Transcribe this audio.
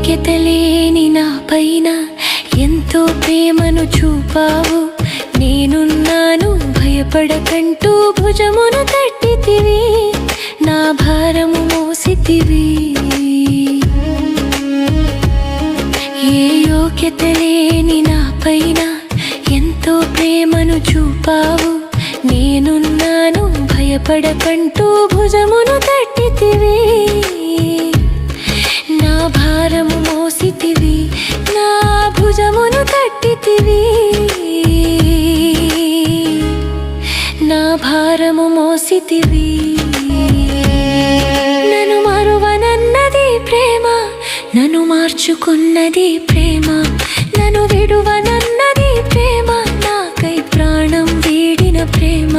యోగ్యత లేని నా పైన ఎంతో ప్రేమను చూపావు. నేనున్నాను భయపడకంటూ భుజమును తట్టితివి, నా భారము మోసితివి. ఏ యోగ్యత లేని నా పైన ఎంతో ప్రేమను చూపావు. నేనున్నాను భయపడకంటూ భుజమును తట్టితివి, నా భారము మోసితివి, నా భుజమును తట్టితివి, నా భారము మోసితివి. నన్ను మరువనన్నది ప్రేమ, నన్ను మార్చుకున్నది ప్రేమ. నన్ను విడువనన్నది ప్రేమ, నాకై ప్రాణం వీడిన ప్రేమ.